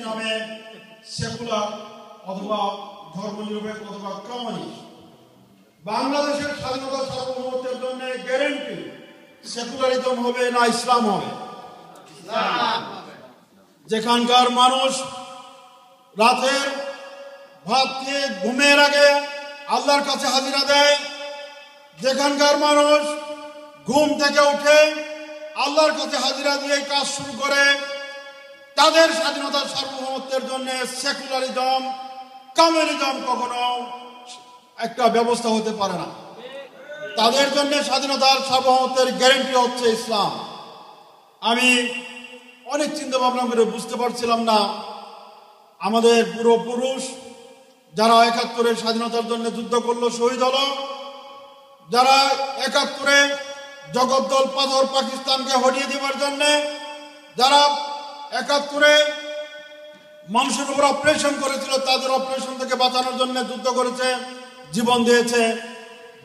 নামে সেকুলার অথবা ধর্মনিরপেক্ষ অথবা কমিউনিস্ট। বাংলাদেশের স্বাধীনতা সার্বভৌমত্বের জন্য গ্যারান্টি সেকুলারিজম হবে না ইসলাম হবে? যেখানকার মানুষ রাতের ভাত খেয়ে ঘুমের আগে আল্লাহর কাছে হাজিরা দেয়, যেখানকার মানুষ ঘুম থেকে উঠে আল্লাহর কাছে হাজিরা দিয়ে কাজ শুরু করে, তাদের স্বাধীনতার সার্বভৌমত্বের জন্য সেকুলারিজম কমিউনিজম কখনো একটা ব্যবস্থা হতে পারে না। তাদের জন্য স্বাধীনতার সার্বভৌমত্বের গ্যারান্টি হচ্ছে ইসলাম। আমি অনেক চিন্তা ভাবনা করে বুঝতে পারছিলাম না, আমাদের পূর্বপুরুষ যারা ৭১-এর স্বাধীনতার জন্য যুদ্ধ করলো, শহীদ হলো, যারা ৭১-এ জগদ্দল পাথর পাকিস্তানকে হটিয়ে দেওয়ার জন্য, যারা ৭১-এ মানুষের উপর অপারেশন করেছিল, তাদের অপারেশন থেকে বাঁচানোর জন্য যুদ্ধ করেছে, জীবন দিয়েছে,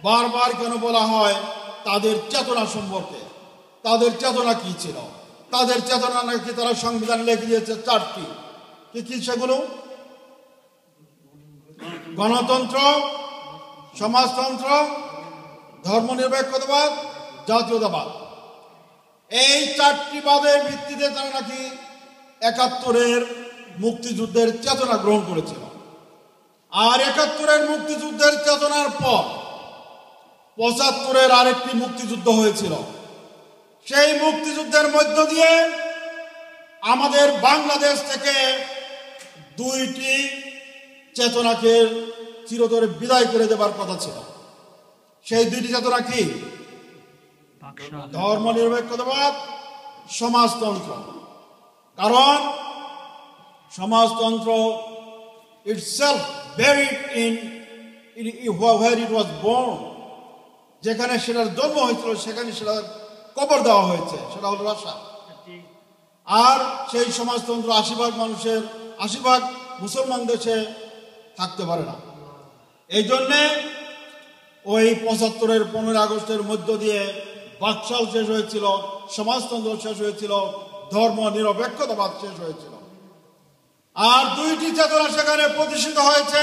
বারবার কেন বলা হয় তাদের চেতনা সম্পর্কে? তাদের চেতনা কি ছিল? তাদের চেতনা নাকি তারা সংবিধান লিখে দিয়েছে ৪টি। কি কি সেগুলো? গণতন্ত্র, সমাজতন্ত্র, ধর্মনিরপেক্ষতাবাদ, জাতীয়তাবাদ। এই ৪টি বাদের ভিত্তিতে তারা নাকি ৭১-এর মুক্তিযুদ্ধের চেতনা গ্রহণ করেছিল। আর ৭১-এর মুক্তিযুদ্ধের চেতনার পর ৭৫-এর আরেকটি মুক্তিযুদ্ধ হয়েছিল। সেই মুক্তিযুদ্ধের মধ্য দিয়ে আমাদের বাংলাদেশ থেকে ২টি চেতনাকে চিরতরে বিদায় করে দেবার কথা ছিল। সেই ২টি চেতনা কি? ধর্মনিরপেক্ষতাবাদ, সমাজতন্ত্র। কারণ সমাজতন্ত্র itself buried in where it was born, যেখানে সেটার জন্ম হয়েছিল সেখানে সেটার কবর দেওয়া হয়েছে, সেটা হলো রাশা। আর সেই সমাজতন্ত্র ৮০% মানুষের, ৮০% মুসলমান দেশে থাকতে পারে না। এই জন্যে ওই ৭৫-এর ১৫ই আগস্টের মধ্য দিয়ে বাকশাল শেষ হয়েছিল, সমাজতন্ত্র শেষ হয়েছিল, ধর্ম নিরপেক্ষতাবাদ শেষ হয়েছিল। আর ২টি চেতনা সেখানে প্রতিষ্ঠিত হয়েছে।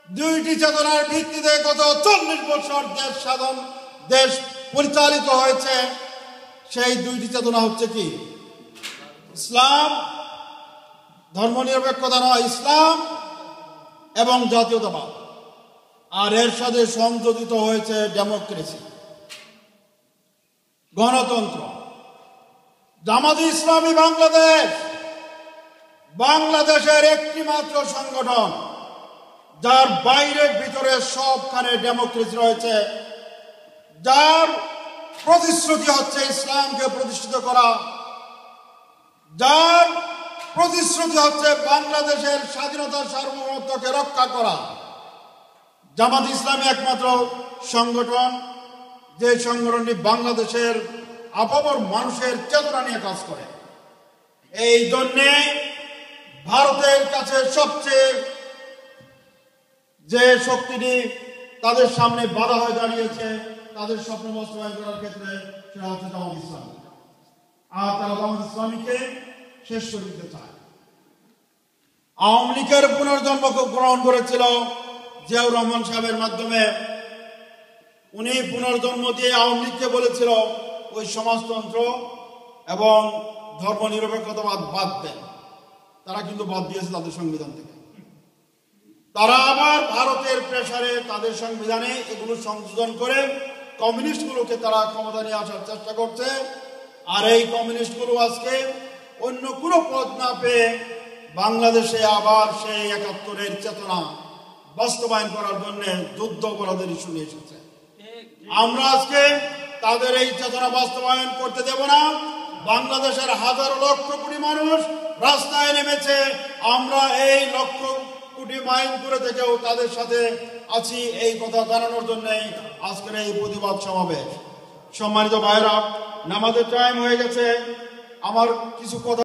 ২টি চেতনার ভিত্তিতে গত ৪০ বছর দেশ পরিচালিত হয়েছে। সেই ২টি চেতনা হচ্ছে কি? ইসলাম, ধর্মনিরপেক্ষতা নয়, ইসলাম এবং জাতীয়তাবাদ। আর এর সাথে সংযোজিত হয়েছে ডেমোক্রেসি, গণতন্ত্র। জামাতে ইসলামী বাংলাদেশের একটি মাত্র সংগঠন যার বাইরে ভিতরে সবখানে ডেমোক্রেসি রয়েছে, যার প্রতিশ্রুতি হচ্ছে ইসলামকে প্রতিষ্ঠিত করা, যার প্রতিশ্রুতি হচ্ছে বাংলাদেশের স্বাধীনতার সার্বভৌমত্বকে রক্ষা করা। জামাত ইসলামী একমাত্র সংগঠন যে সংগঠনটি বাংলাদেশের আপামর মানুষের চেতনা নিয়ে কাজ করে। এই জন্যে ভারতের কাছে সবচেয়ে যে শক্তিটি তাদের সামনে বাধা হয়ে দাঁড়িয়েছে তাদের স্বপ্ন বাস্তবায়ন করার ক্ষেত্রে, সেটা হচ্ছে জামাত ইসলামী। আর তারা জামাত ইসলামীকে শেষ করে দিতে চায়। আওয়ামী লীগের পুনর্জন্ম গ্রহণ করেছিল জিয়াউর রহমান সাহেবের মাধ্যমে। উনি পুনর্জন্ম দিয়ে আওয়ামী লীগকে বলেছিল ওই সমাজতন্ত্র এবং ধর্মনিরপেক্ষতাবাদ বাদ দেন। তারা কিন্তু বাদ দিয়েছে তাদের সংবিধান থেকে। তারা আবার ভারতের প্রেসারে তাদের সংবিধানে এগুলো সংশোধন করে কমিউনিস্টগুলোকে তারা ক্ষমতা নিয়ে আসার চেষ্টা করছে। আর এই কমিউনিস্টগুলো আজকে অন্য কোনো পথ না পেয়ে বাংলাদেশে আবার সেই ৭১-এর চেতনা বাস্তবায়ন করার জন্য যুদ্ধ অপরাধের ইস্যু নিয়ে এসেছে। আমরা আজকে তাদের এই চেতনা বাস্তবায়ন করতে দেব না। বাংলাদেশের হাজার লক্ষ কোটি মানুষ রাস্তায় নেমেছে। আমরা এই লক্ষ কোটি মাইল দূরে থেকেও তাদের সাথে আছি, এই কথা জানানোর জন্যই আজকের এই প্রতিবাদ সমাবেশ। সম্মানিত ভাইরা, নামাজের টাইম হয়ে গেছে। আমার কিছু কথা